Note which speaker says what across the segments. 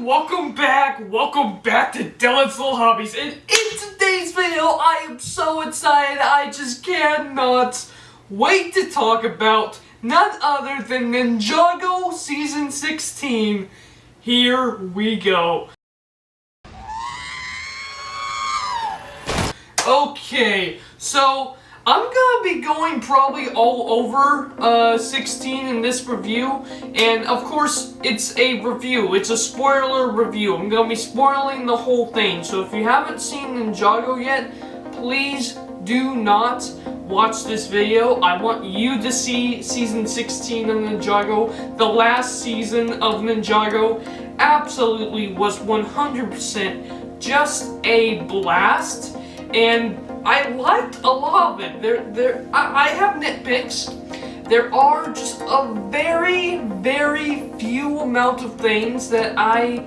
Speaker 1: welcome back to Dylan's Little Hobbies, and in today's video, I am so excited, I just cannot wait to talk about none other than Ninjago Season 16. Here we go. Okay, so I'm gonna be going probably all over 16 in this review, and of course it's a review, it's a spoiler review. I'm gonna be spoiling the whole thing, so if you haven't seen Ninjago yet, please do not watch this video. I want you to see Season 16 of Ninjago. The last season of Ninjago absolutely was 100% just a blast, and I liked a lot of it. I have nitpicks. There are just a very few amount of things that I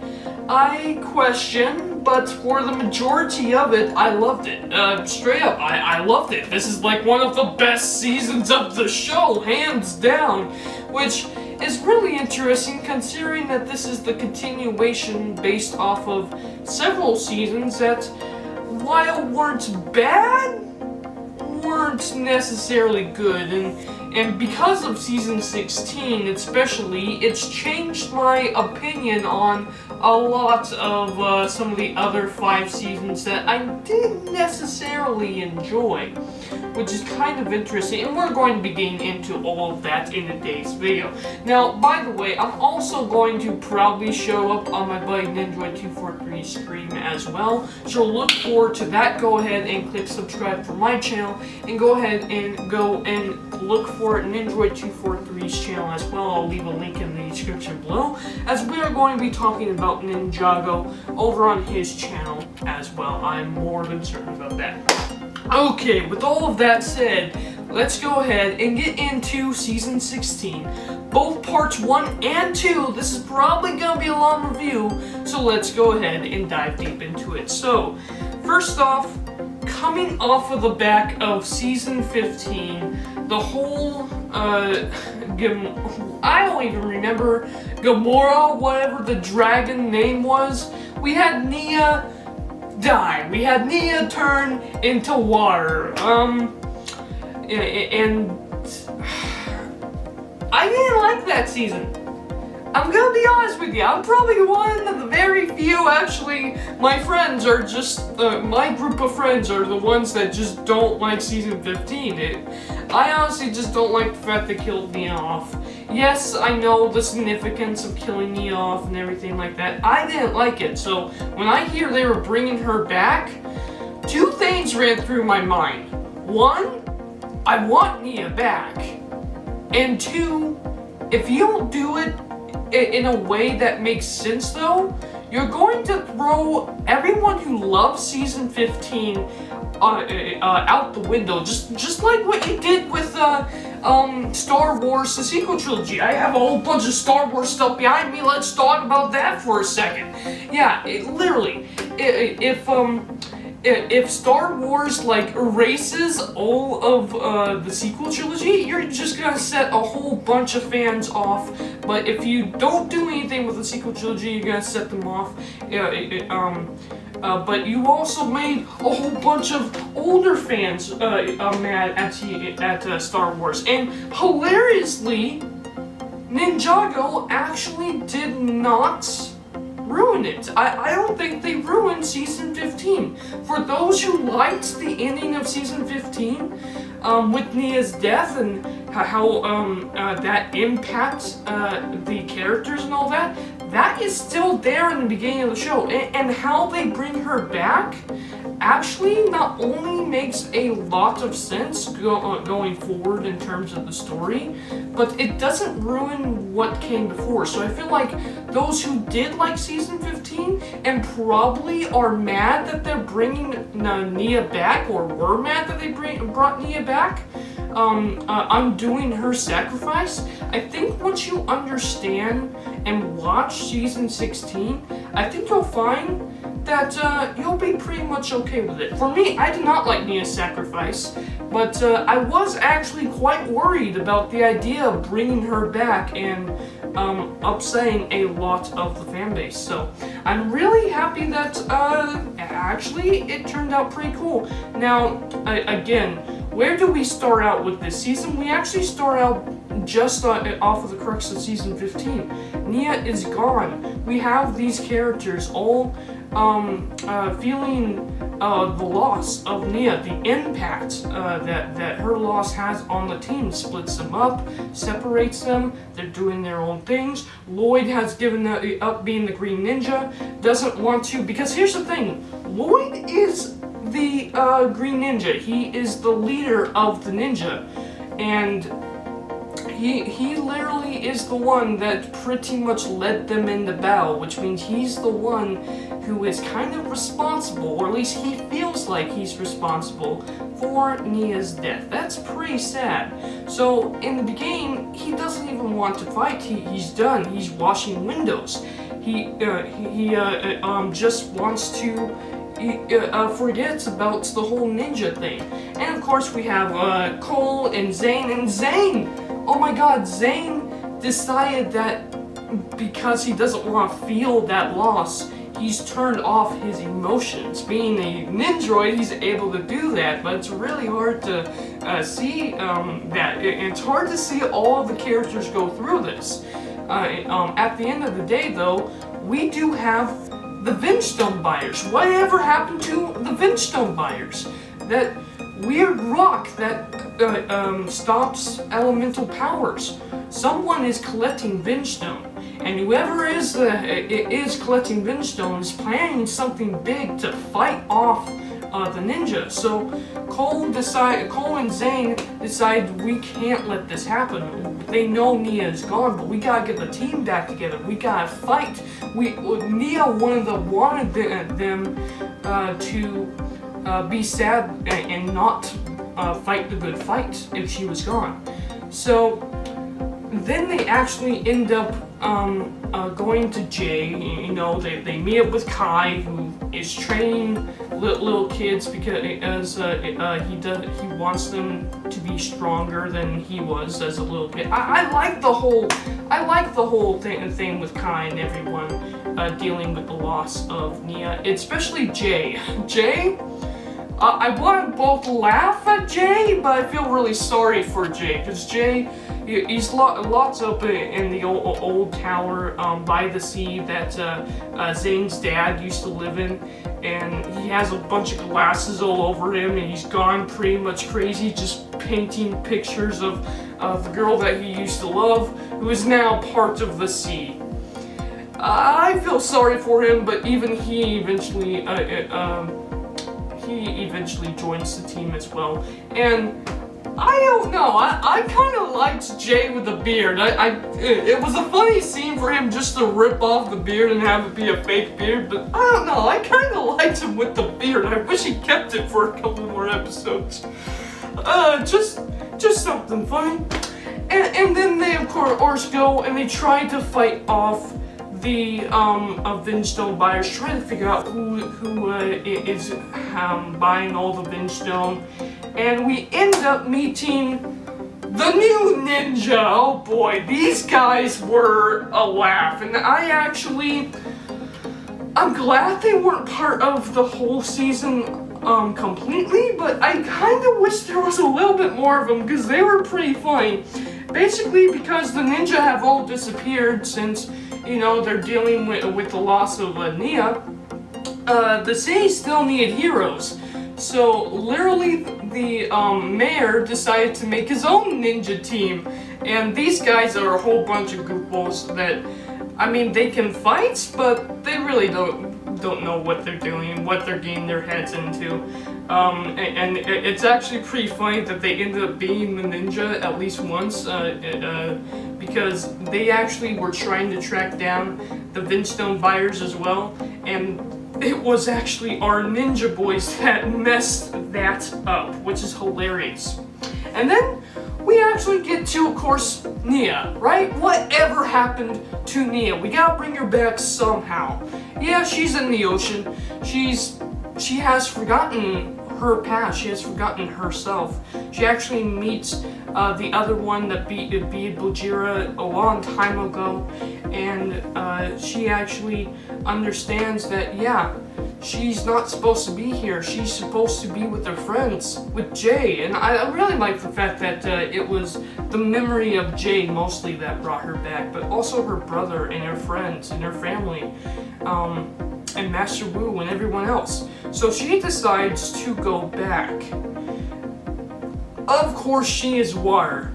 Speaker 1: question, but for the majority of it, I loved it. Straight up, I loved it. This is like one of the best seasons of the show, hands down, which is really interesting considering that this is the continuation based off of several seasons that, while weren't bad, weren't necessarily good, and because of Season 16 especially, it's changed my opinion on a lot of some of the other 5 seasons that I didn't necessarily enjoy, which is kind of interesting, and we're going to be getting into all of that in today's video. Now, by the way, I'm also going to probably show up on my buddy Ninja243's stream as well, so look forward to that. Go ahead and click subscribe for my channel, and go ahead and go and look for Ninja243's channel as well. I'll leave a link in the description below, as we are going to be talking about Ninjago over on his channel as well. I'm more than certain about that. Okay, with all of that said, let's go ahead and get into Season 16. Both parts 1 and 2, this is probably going to be a long review, so let's go ahead and dive deep into it. So, first off, coming off of the back of Season 15, the whole, I don't even remember, Gamora, whatever the dragon name was, we had Nia die. We had Nia turn into water. And I didn't like that season. I'm gonna be honest with you, I'm probably one of the very few, actually, my friends are just, my group of friends are the ones that just don't like Season 15. I honestly just don't like the fact they killed Nia off. Yes, I know the significance of killing Nia off and everything like that. I didn't like it, so when I hear they were bringing her back, 2 things ran through my mind. 1, I want Nia back. And 2, if you don't do it in a way that makes sense though, you're going to throw everyone who loves Season 15 out the window, just like what you did with Star Wars, the sequel trilogy. I have a whole bunch of Star Wars stuff behind me, let's talk about that for a second. Yeah, literally, if Star Wars like erases all of the sequel trilogy, you're just gonna set a whole bunch of fans off. But if you don't do anything with the sequel trilogy, you're gonna set them off. But you also made a whole bunch of older fans mad at Star Wars. And hilariously, Ninjago actually did not ruin it. I don't think they ruined Season 15. For those who liked the ending of Season 15, with Nia's death and how that impacts the characters and all that, that is still there in the beginning of the show. And how they bring her back actually not only makes a lot of sense going forward in terms of the story, but it doesn't ruin what came before. So I feel like those who did like Season 15 and probably are mad that they're bringing Nia back, or were mad that they brought Nia back, undoing her sacrifice, I think once you understand and watch Season 16, I think you'll find that you'll be pretty much okay with it. For me, I did not like Nia's sacrifice, but I was actually quite worried about the idea of bringing her back and upsetting a lot of the fan base. So I'm really happy that actually it turned out pretty cool. Now, again, where do we start out with this season? We actually start out just off of the crux of season 15. Nia is gone. We have these characters all feeling the loss of Nia, the impact that her loss has on the team. Splits them up, separates them, they're doing their own things. Lloyd has given up being the Green Ninja, doesn't want to, because here's the thing, Lloyd is the Green Ninja. He is the leader of the ninja, and he literally is the one that pretty much led them into battle, which means he's the one who is kind of responsible, or at least he feels like he's responsible for Nia's death. That's pretty sad. So in the beginning, he doesn't even want to fight. He's done. He's washing windows. He just wants to forgets about the whole ninja thing. And of course we have Cole and Zane, oh my god, Zane decided that because he doesn't want to feel that loss, he's turned off his emotions. Being a ninjroid, he's able to do that, but it's really hard to see that. It's hard to see all of the characters go through this. At the end of the day, though, we do have the Vingestone buyers. Whatever happened to the Vingestone buyers? That weird rock that stops elemental powers. Someone is collecting Vingestone, and whoever is collecting Vingestone is planning something big to fight off the ninja. So Cole and Zane decide we can't let this happen. They know Nia is gone, but we gotta get the team back together. We gotta fight. Nia wanted them to be sad and not fight the good fight if she was gone. So then they actually end up going to Jay. You know, they meet up with Kai, who is training little kids because he wants them to be stronger than he was as a little kid. I like the whole thing with Kai and everyone dealing with the loss of Nia, especially Jay. I want to both laugh at Jay, but I feel really sorry for Jay, because Jay, he's locked up in the old tower by the sea that Zane's dad used to live in, and he has a bunch of glasses all over him, and he's gone pretty much crazy, just painting pictures of the girl that he used to love, who is now part of the sea. I feel sorry for him, but even he eventually joins the team as well. And I don't know, I kind of liked Jay with the beard. It was a funny scene for him just to rip off the beard and have it be a fake beard, but I don't know, I kind of liked him with the beard. I wish he kept it for a couple more episodes. Just something funny. And then they of course go and they try to fight off the Vingestone buyers, trying to figure out who is buying all the Vingestone, and we end up meeting the new ninja. Oh boy, these guys were a laugh, and I'm glad they weren't part of the whole season completely, but I kind of wish there was a little bit more of them, because they were pretty funny. Basically, because the ninja have all disappeared since, you know, they're dealing with the loss of Nia, the city still needed heroes. So literally the mayor decided to make his own ninja team, and these guys are a whole bunch of goofballs that, I mean, they can fight, but they really don't know what they're doing, what they're getting their heads into. And it's actually pretty funny that they ended up being the ninja at least once, because they actually were trying to track down the Vingestone buyers as well, and it was actually our ninja boys that messed that up, which is hilarious. And then we actually get to, of course, Nia, right? Whatever happened to Nia? We gotta bring her back somehow. Yeah, she's in the ocean. She has forgotten her past. She has forgotten herself. She actually meets the other one that beat Bajira a long time ago, and she actually understands that, yeah, she's not supposed to be here. She's supposed to be with her friends, with Jay. And I really like the fact that it was the memory of Jay mostly that brought her back, but also her brother and her friends and her family, and Master Wu and everyone else. So she decides to go back. Of course, she is water,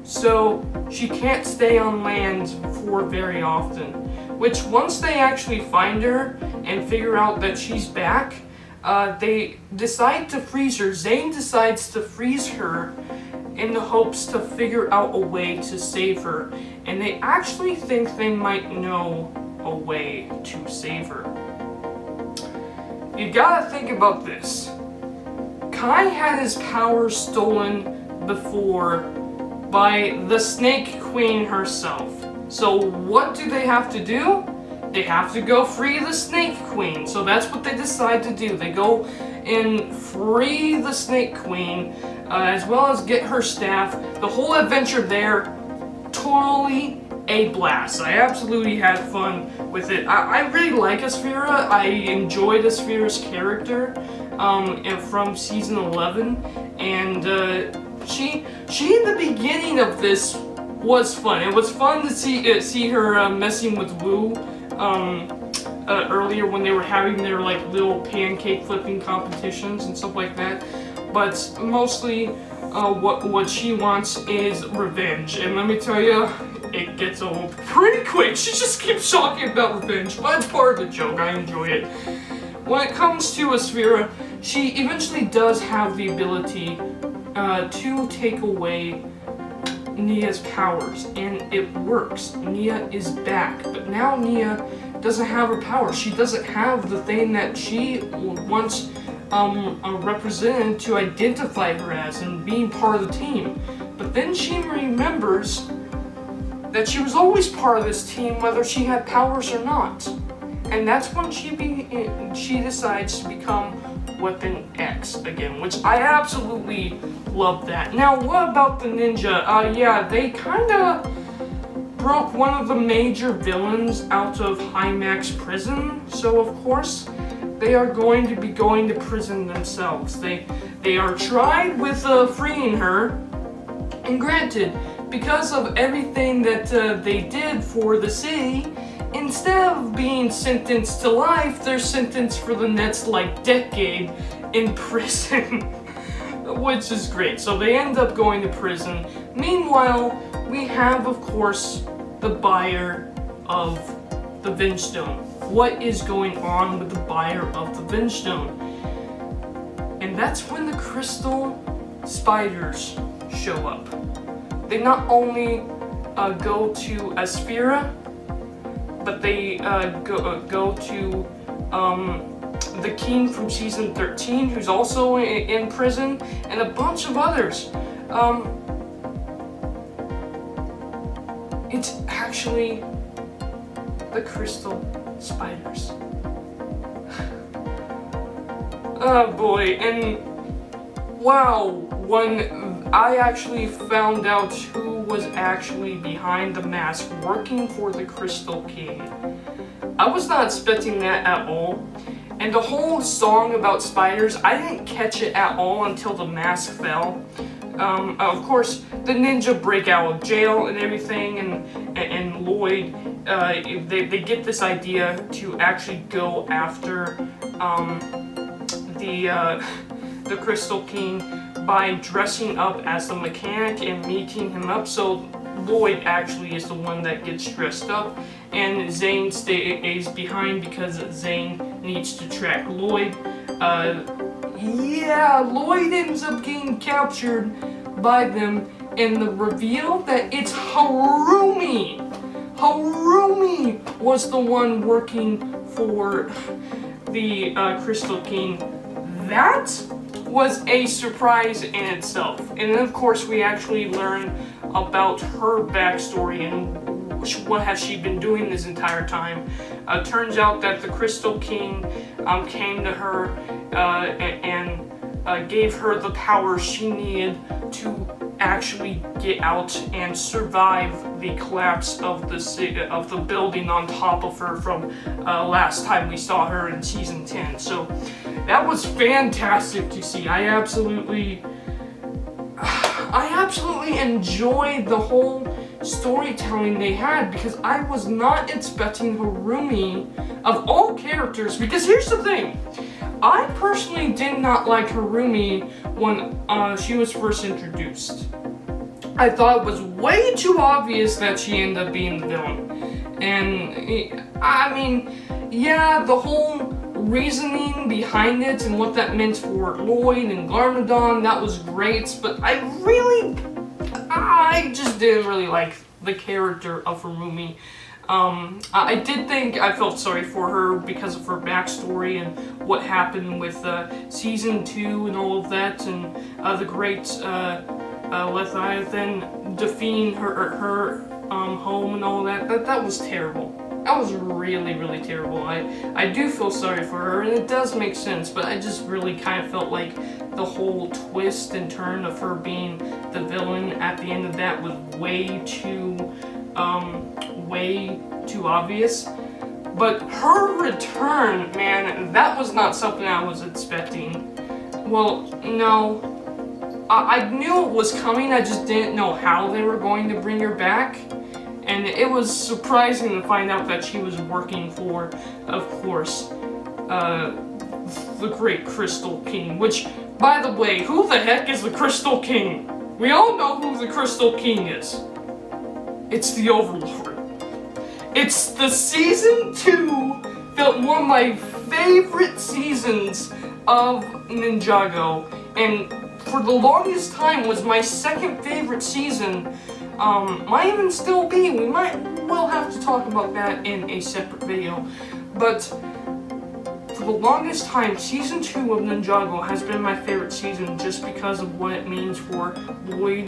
Speaker 1: so she can't stay on land for very often. Which, once they actually find her and figure out that she's back, they decide to freeze her. Zane decides to freeze her in the hopes to figure out a way to save her. And they actually think they might know a way to save her. You gotta think about this. Kai had his powers stolen before by the Snake Queen herself. So what do they have to do? They have to go free the Snake Queen. So that's what they decide to do. They go and free the Snake Queen, as well as get her staff. The whole adventure there, totally a blast. I absolutely had fun with it. I really like Saphera. I enjoyed Saphera's character from season 11, and she in the beginning of this was fun. It was fun to see her messing with Wu earlier when they were having their like little pancake flipping competitions and stuff like that. But mostly, what she wants is revenge, and let me tell you, it gets old pretty quick. She just keeps talking about revenge, but it's part of the joke. I enjoy it. When it comes to Saphera, she eventually does have the ability to take away Nia's powers, and it works. Nia is back, but now Nia doesn't have her power. She doesn't have the thing that she once represented to identify her as and being part of the team. But then she remembers that she was always part of this team, whether she had powers or not. And that's when she decides to become Weapon X again, which I absolutely love that. Now, what about the ninja? Yeah, they kind of broke one of the major villains out of Hymax prison, so of course they are going to be going to prison themselves. They are tried with freeing her, and granted, because of everything that they did for the city, instead of being sentenced to life, they're sentenced for the next decade in prison, which is great. So they end up going to prison. Meanwhile, we have, of course, the buyer of the vinge stone. What is going on with the buyer of the vinge stone? And that's when the crystal spiders show up. They not only go to Saphera, but they go to the king from season 13, who's also in prison, and a bunch of others. It's actually the crystal spiders. Oh boy, and wow, when I actually found out who was actually behind the mask working for the Crystal King, I was not expecting that at all. And the whole song about spiders, I didn't catch it at all until the mask fell. Of course, the ninja break out of jail and everything, and Lloyd, they get this idea to actually go after the Crystal King by dressing up as the mechanic and meeting him up. So Lloyd actually is the one that gets dressed up, and Zane stays behind because Zane needs to track Lloyd. Yeah, Lloyd ends up getting captured by them, and the reveal that it's Harumi! Harumi was the one working for the Crystal King. That was a surprise in itself. And then of course we actually learn about her backstory and what has she been doing this entire time. Turns out that the Crystal King came to her and gave her the power she needed to actually get out and survive the collapse of the building on top of her from last time we saw her in season 10. So that was fantastic to see. I absolutely enjoyed the whole storytelling they had, because I was not expecting Harumi, of all characters, because here's the thing, I personally did not like Harumi when she was first introduced. I thought it was way too obvious that she ended up being the villain. And, I mean, yeah, the whole reasoning behind it and what that meant for Lloyd and Garmadon, that was great, but I just didn't really like the character of Harumi. I did think I felt sorry for her because of her backstory and what happened with season 2 and all of that, and the great Leviathan defeating her home and all that. That was terrible. That was really, really terrible. I do feel sorry for her, and it does make sense, but I just really kind of felt like the whole twist and turn of her being the villain at the end of that was way too obvious. But her return, man, that was not something I was expecting. Well, no. I knew it was coming, I just didn't know how they were going to bring her back. And it was surprising to find out that she was working for, of course, the great Crystal King. Which, by the way, who the heck is the Crystal King? We all know who the Crystal King is. It's the Overlord. It's the season 2, felt one of my favorite seasons of Ninjago, and for the longest time was my second favorite season. Might even still be. We'll have to talk about that in a separate video. But for the longest time, season 2 of Ninjago has been my favorite season just because of what it means for Lloyd,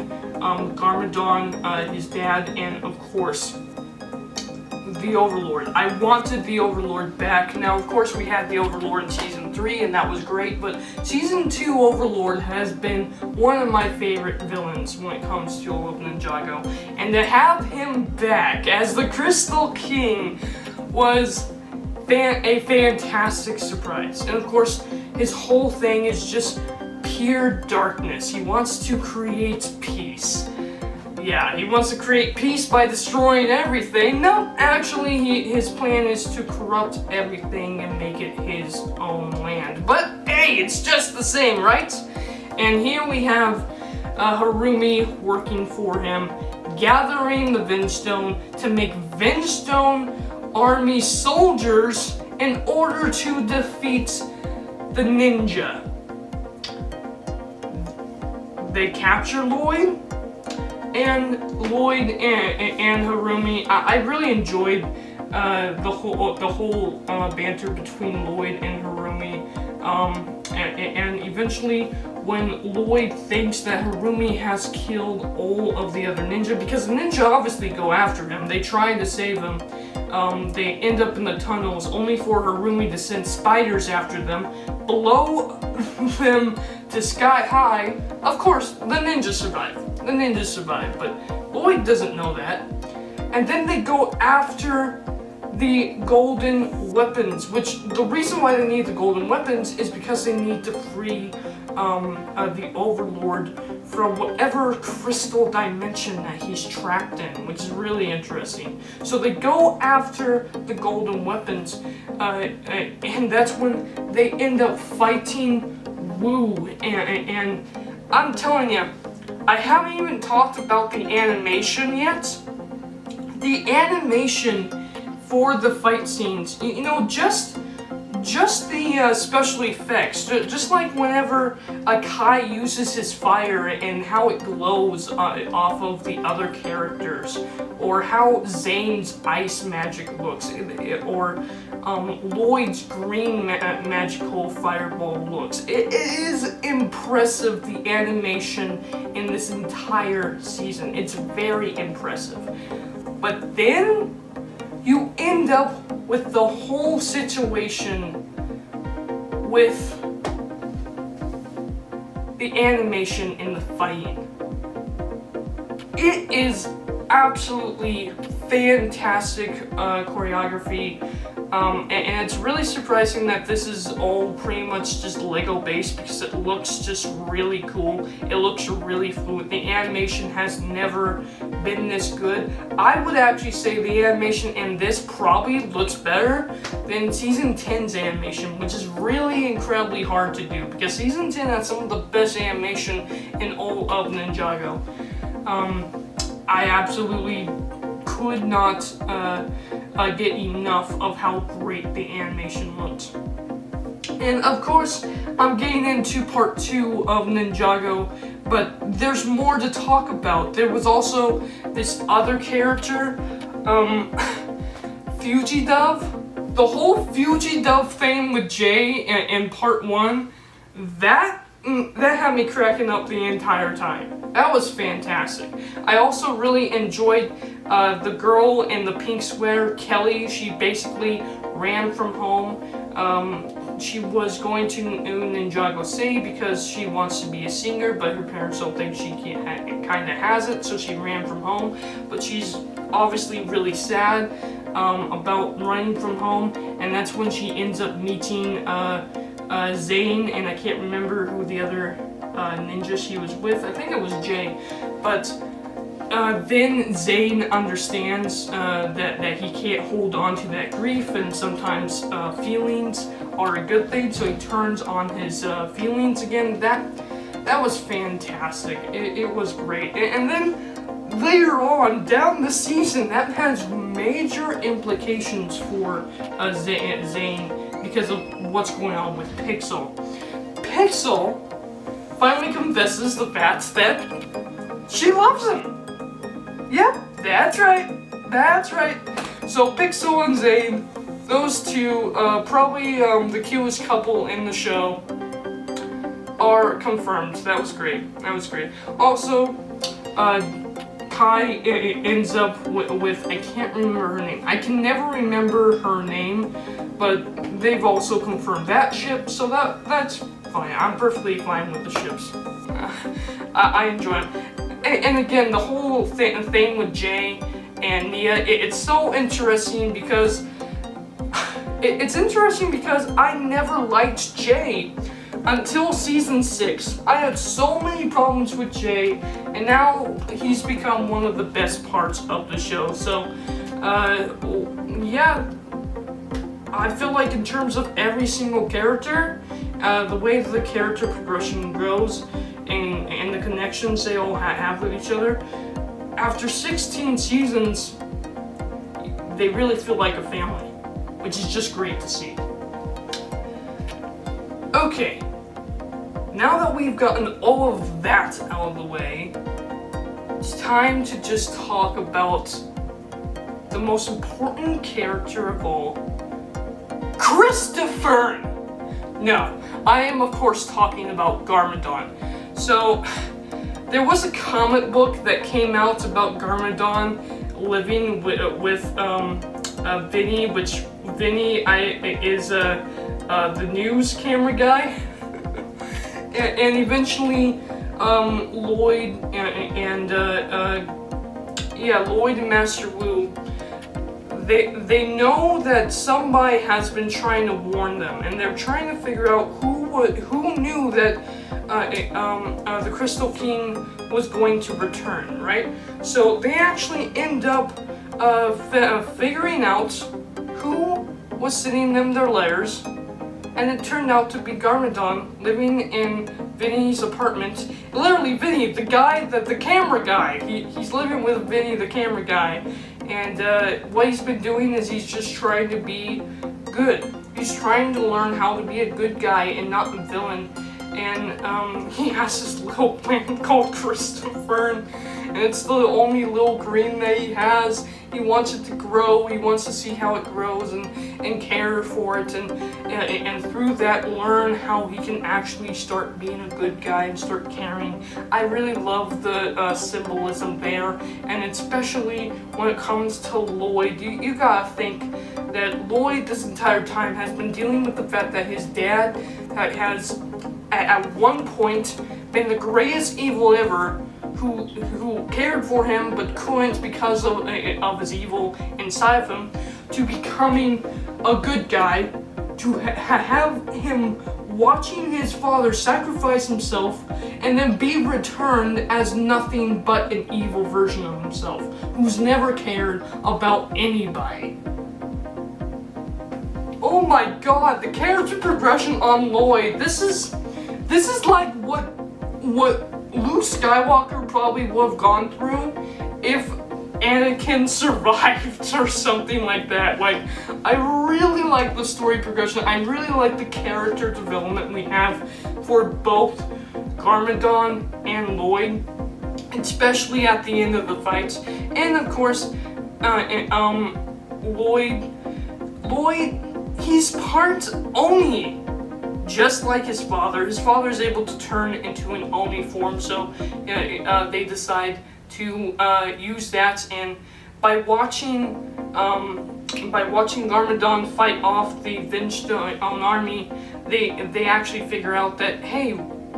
Speaker 1: Garmadon, his dad, and of course, the Overlord. I wanted the Overlord back. Now, of course, we had the Overlord in season 3, and that was great, but season 2 Overlord has been one of my favorite villains when it comes to Ninjago. And to have him back as the Crystal King was a fantastic surprise. And of course, his whole thing is just pure darkness. He wants to create peace. Yeah, he wants to create peace by destroying everything. No, actually, his plan is to corrupt everything and make it his own land. But hey, it's just the same, right? And here we have Harumi working for him, gathering the Vengestone to make Vengestone army soldiers in order to defeat the ninja. They capture Lloyd. And Lloyd and Harumi, I really enjoyed the whole banter between Lloyd and Harumi, and eventually when Lloyd thinks that Harumi has killed all of the other ninja, because the ninja obviously go after him, they try to save him, they end up in the tunnels only for Harumi to send spiders after them, blow them to sky high. Of course, the ninjas survive. The ninjas survive, but Lloyd doesn't know that. And then they go after the golden weapons, which the reason why they need the golden weapons is because they need to free the Overlord from whatever crystal dimension that he's trapped in, which is really interesting. So they go after the golden weapons, and that's when they end up fighting Wu, and I'm telling you, I haven't even talked about the animation yet. The animation for the fight scenes, you know, just the special effects, just like whenever Kai uses his fire and how it glows off of the other characters, or how Zane's ice magic looks, or Lloyd's green magical fireball looks. It is impressive, the animation in this entire season. It's very impressive. But then you end up with the whole situation with the animation in the fighting. it is absolutely fantastic choreography. And it's really surprising that this is all pretty much just Lego based because it looks just really cool. It looks really fluid. The animation has never been this good. I would actually say the animation in this probably looks better than Season 10's animation, which is really incredibly hard to do because Season 10 has some of the best animation in all of Ninjago. I absolutely could not get enough of how great the animation looks. And of course, I'm getting into part 2 of Ninjago, but there's more to talk about. There was also this other character, Fugidove. The whole Fugidove thing with Jay in part 1, that had me cracking up the entire time. That was fantastic. I also really enjoyed the girl in the pink sweater, Kelly. She basically ran from home. She was going to Ninjago City because she wants to be a singer, but her parents don't think she kind of has it, so she ran from home. But she's obviously really sad about running from home, and that's when she ends up meeting Zane, and I can't remember who the other ninja she was with. I think it was Jay. But then Zane understands that he can't hold on to that grief, and sometimes feelings are a good thing, so he turns on his feelings again. That was fantastic. It was great. And then later on down the season, that has major implications for Zane because of what's going on with Pixel. Pixel finally confesses the fact that she loves him. Yep, that's right. That's right. So Pixel and Zane, those two, probably the cutest couple in the show, are confirmed. That was great. That was great. Also, Kai ends up with I can't remember her name. I can never remember her name, but they've also confirmed that ship, so that's fine. I'm perfectly fine with the ships. I enjoy them. And again, the whole thing with Jay and Nia, it's so interesting because I never liked Jay until season 6. I had so many problems with Jay, and now he's become one of the best parts of the show. So, yeah, I feel like in terms of every single character, the way the character progression grows and the connections they all have with each other, after 16 seasons, they really feel like a family, which is just great to see. Okay, now that we've gotten all of that out of the way, it's time to just talk about the most important character of all, Christopher! No, I am of course talking about Garmadon. So, there was a comic book that came out about Garmadon living with Vinny, which Vinny is the news camera guy. And eventually, Lloyd and Lloyd and Master Wu, they know that somebody has been trying to warn them, and they're trying to figure out who knew that the Crystal King was going to return, right? So they actually end up figuring out who was sending them their letters. And it turned out to be Garmadon living in Vinny's apartment. Literally, Vinny, the camera guy. He's living with Vinny, the camera guy. And what he's been doing is he's just trying to be good. He's trying to learn how to be a good guy and not a villain. And he has this little plant called Christopher, and it's the only little green that he has. He wants it to grow, he wants to see how it grows and care for it, and through that learn how he can actually start being a good guy and start caring. I really love the symbolism there, and especially when it comes to Lloyd. You gotta think that Lloyd this entire time has been dealing with the fact that his dad has at one point been the greatest evil ever, who cared for him but couldn't because of his evil inside of him, to becoming a good guy, to have him watching his father sacrifice himself and then be returned as nothing but an evil version of himself, who's never cared about anybody. Oh my god, the character progression on Lloyd, this is like what Luke Skywalker probably would have gone through if Anakin survived or something like that. Like, I really like the story progression. I really like the character development we have for both Garmadon and Lloyd, especially at the end of the fights. And of course, Lloyd, he's part Oni. Just like his father is able to turn into an Oni form, so they decide to use that, and by watching Garmadon fight off the vinge army, they actually figure out that, hey,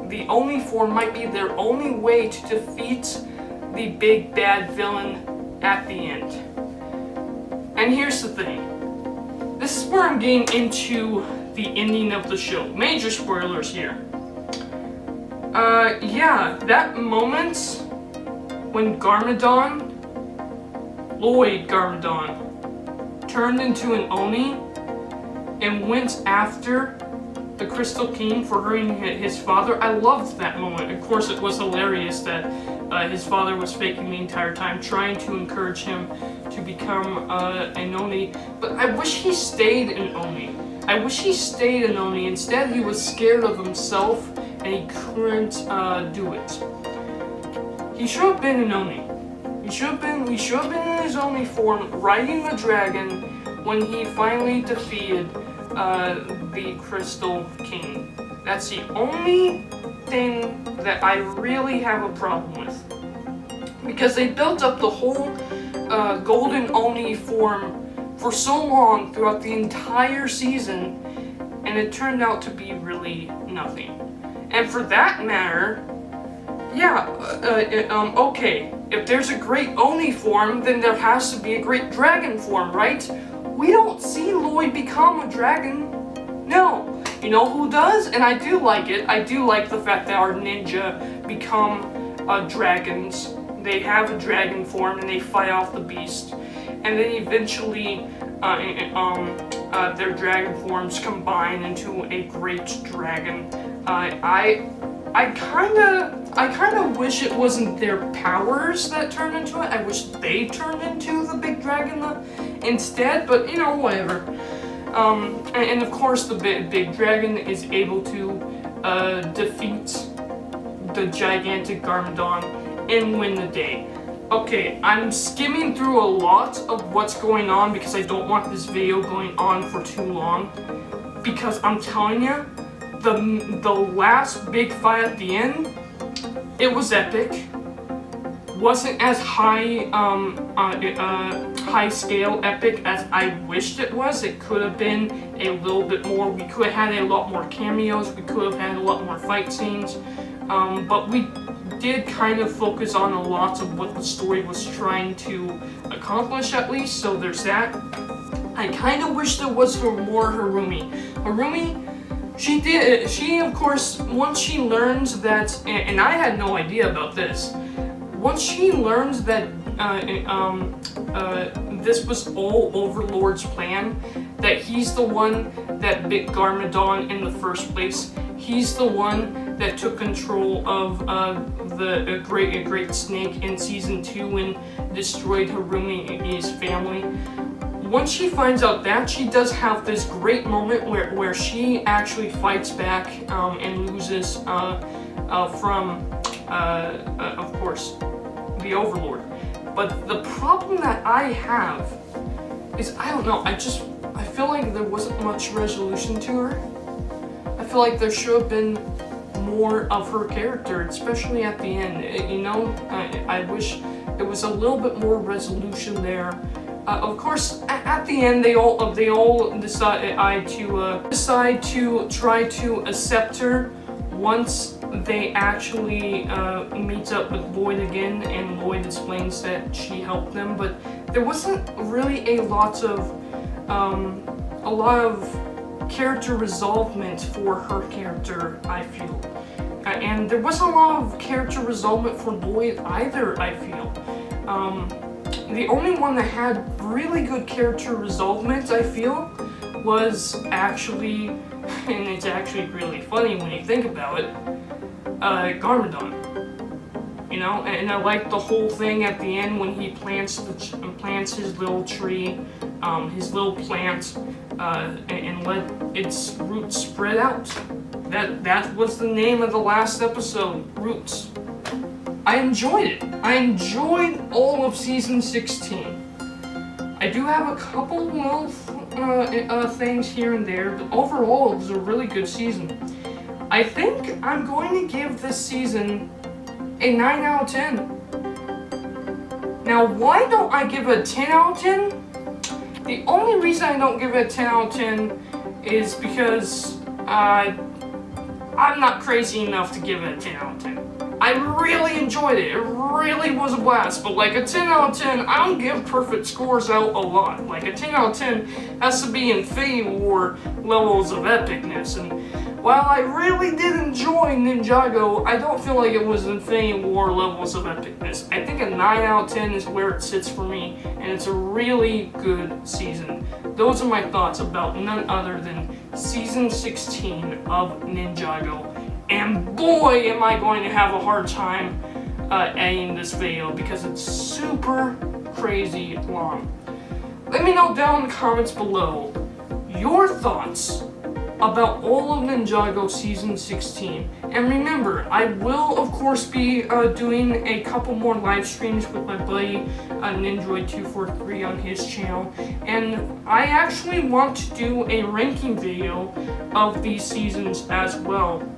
Speaker 1: the Oni form might be their only way to defeat the big bad villain at the end. And here's the thing. This is where I'm getting into the ending of the show. Major spoilers here. Yeah, that moment when Lloyd Garmadon, turned into an Oni and went after the Crystal King for hurting his father, I loved that moment. Of course, it was hilarious that his father was faking the entire time, trying to encourage him to become an Oni, but I wish he stayed an Oni. Instead, he was scared of himself and he couldn't do it. He should have been an Oni. He should have been in his Oni form, riding the dragon when he finally defeated the Crystal King. That's the only thing that I really have a problem with. Because they built up the whole Golden Oni form for so long throughout the entire season, and it turned out to be really nothing. And for that matter, yeah, okay, if there's a great Oni form, then there has to be a great dragon form, right? We don't see Lloyd become a dragon. No. You know who does? And I do like it. I do like the fact that our ninja become dragons. They have a dragon form and they fight off the beast. And then eventually their dragon forms combine into a great dragon. I kind of wish it wasn't their powers that turned into it. I wish they turned into the big dragon instead, but you know, whatever. And of course the big dragon is able to defeat the gigantic Garmadon and win the day. Okay, I'm skimming through a lot of what's going on because I don't want this video going on for too long. Because I'm telling you, the last big fight at the end, it was epic. Wasn't as high scale epic as I wished it was. It could have been a little bit more. We could have had a lot more cameos. We could have had a lot more fight scenes. But we did kind of focus on a lot of what the story was trying to accomplish, at least, so there's that. I kind of wish there was more Harumi. Harumi, she of course, once she learns that, and I had no idea about this, once she learns that this was all Overlord's plan, that he's the one that bit Garmadon in the first place, he's the one that took control of the great snake in season 2 and destroyed Harumi's family. Once she finds out that, she does have this great moment where she actually fights back and loses from, of course, the Overlord. But the problem that I have is, I don't know, I feel like there wasn't much resolution to her. I feel like there should have been more of her character, especially at the end. You know, I wish there was a little bit more resolution there. Of course, at the end, they all decide to try to accept her once they actually meets up with Lloyd again, and Lloyd explains that she helped them, but there wasn't really a lot of character resolvement for her character, I feel. And there wasn't a lot of character resolvement for Lloyd either, I feel. The only one that had really good character resolvement, I feel, was actually, and it's actually really funny when you think about it, Garmadon. You know, and I like the whole thing at the end when he plants his little tree, his little plant, and let its roots spread out. That was the name of the last episode, Roots. I enjoyed it. I enjoyed all of season 16. I do have a couple little things here and there, but overall it was a really good season. I think I'm going to give this season a 9 out of 10. Now, why don't I give it a 10 out of 10? The only reason I don't give it a 10 out of 10 is because I'm not crazy enough to give it a 10 out of 10. I really enjoyed it. It really was a blast. But like a 10 out of 10, I don't give perfect scores out a lot. Like a 10 out of 10 has to be Infinity War levels of epicness. And while I really did enjoy Ninjago, I don't feel like it was Infinity War levels of epicness. I think a 9 out of 10 is where it sits for me, and it's a really good season. Those are my thoughts about none other than Season 16 of Ninjago. And boy, am I going to have a hard time editing this video because it's super crazy long. Let me know down in the comments below your thoughts about all of Ninjago Season 16. And remember, I will of course be doing a couple more live streams with my buddy Ninjoid243 on his channel. And I actually want to do a ranking video of these seasons as well.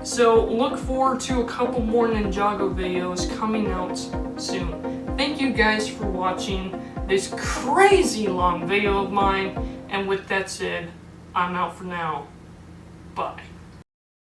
Speaker 1: So look forward to a couple more Ninjago videos coming out soon. Thank you guys for watching this crazy long video of mine. And with that said, I'm out for now. Bye.